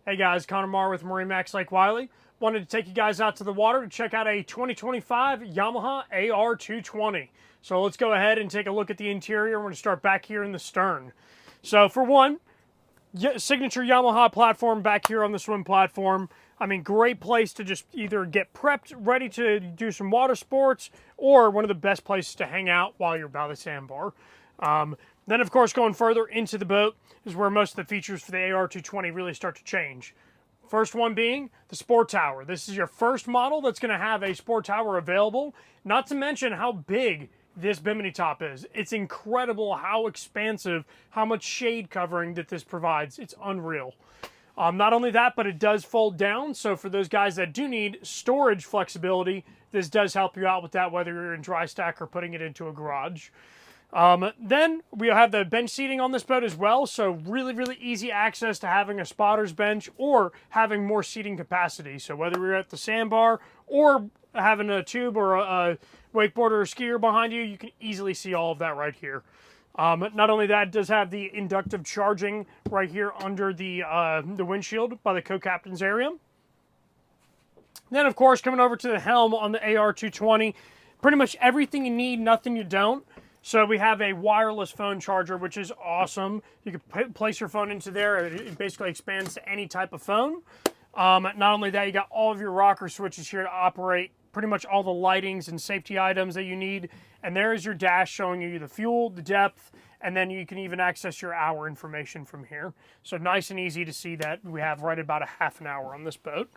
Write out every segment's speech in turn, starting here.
Hey guys, Connor Marr with MarineMax Lake Wylie. Wanted to take you guys out to the water to check out a 2025 Yamaha AR220. So let's go ahead and take a look at the interior. We're going to start back here in the stern. So for one, signature Yamaha platform back here on the swim platform. I mean, great place to just either get prepped, ready to do some water sports, or one of the best places to hang out while you're by the sandbar. Then, of course, going further into the boat is where most of the features for the AR220 really start to change. First one being the sport tower. This is your first model that's going to have a sport tower available, not to mention how big this bimini top is. It's incredible how expansive, how much shade covering that this provides. It's unreal. Not only that, but it does fold down. So for those guys that do need storage flexibility, this does help you out with that, whether you're in dry stack or putting it into a garage. Then we have the bench seating on this boat as well. So really easy access to having a spotter's bench or having more seating capacity. So whether you're at the sandbar or having a tube or a wakeboarder or skier behind you, you can easily see all of that right here. Not only that, it does have the inductive charging right here under the windshield by the co-captain's area. Then, of course, coming over to the helm on the AR220, pretty much everything you need, nothing you don't. So we have a wireless phone charger, which is awesome. You can place your phone into there. It basically expands to any type of phone. Not only that, you got all of your rocker switches here to operate pretty much all the lightings and safety items that you need. And there is your dash showing you the fuel, the depth, and then you can even access your hour information from here. So nice and easy to see that. We have right about a half an hour on this boat.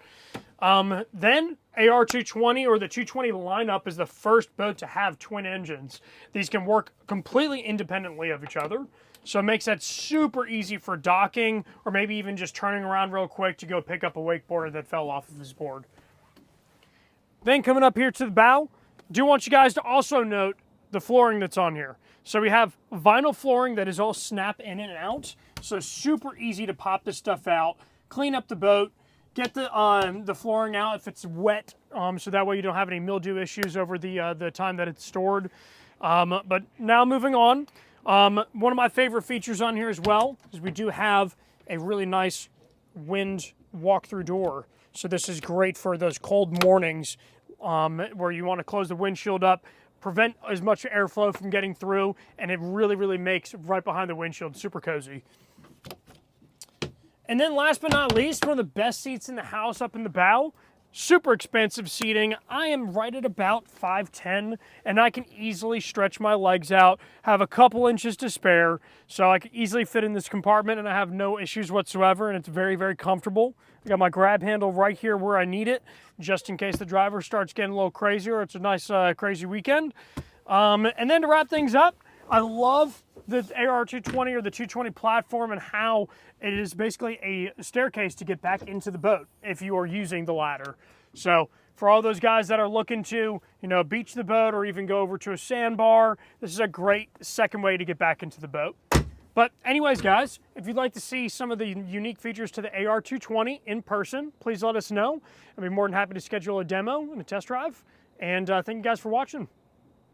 Then AR220 or the 220 lineup is the first boat to have twin engines. These can work completely independently of each other. So it makes that super easy for docking or maybe even just turning around real quick to go pick up a wakeboarder that fell off of his board. Then coming up here to the bow, do want you guys to also note the flooring that's on here. So we have vinyl flooring that is all snap in and out. So super easy to pop this stuff out, clean up the boat, get the flooring out if it's wet, so that way you don't have any mildew issues over the time that it's stored. But now moving on, one of my favorite features on here as well is we do have a really nice wind walk-through door. So this is great for those cold mornings where you want to close the windshield up, prevent as much airflow from getting through, and it really makes right behind the windshield super cozy. And then last but not least, one of the best seats in the house up in the bow. Super expansive seating. I am right at about 5'10", and I can easily stretch my legs out, have a couple inches to spare, so I can easily fit in this compartment, and I have no issues whatsoever, and it's very comfortable. I got my grab handle right here where I need it, just in case the driver starts getting a little crazy or it's a nice crazy weekend. And then to wrap things up, I love the AR220 or the 220 platform and how it is basically a staircase to get back into the boat if you are using the ladder. So for all those guys that are looking to, beach the boat or even go over to a sandbar, this is a great second way to get back into the boat. But anyways, guys, if you'd like to see some of the unique features to the AR220 in person, please let us know. I'd be more than happy to schedule a demo and a test drive. And thank you guys for watching.